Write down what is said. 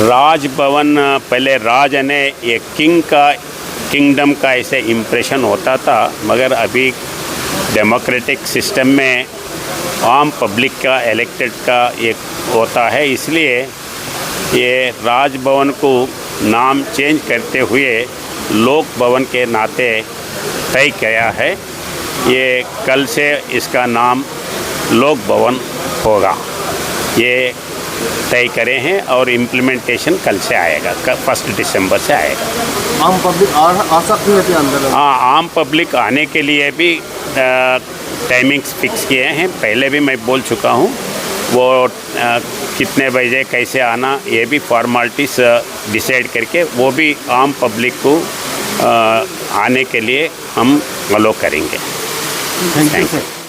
राजभवन पहले राज यानी ये किंगडम का ऐसे इम्प्रेशन होता था, मगर अभी डेमोक्रेटिक सिस्टम में आम पब्लिक का इलेक्टेड का एक होता है, इसलिए ये राजभवन को नाम चेंज करते हुए लोक भवन के नाते तय किया है। ये कल से इसका नाम लोक भवन होगा, ये तय करे हैं और इम्प्लीमेंटेशन कल से आएगा, 1 दिसंबर से आएगा। आम पब्लिक आ सकती है अंदर? हाँ, आम पब्लिक आने के लिए भी टाइमिंग्स फिक्स किए हैं, पहले भी मैं बोल चुका हूँ। वो कितने बजे कैसे आना, ये भी फॉर्मालिटीज़ डिसाइड करके वो भी आम पब्लिक को आने के लिए हम अलो करेंगे। Thank you sir.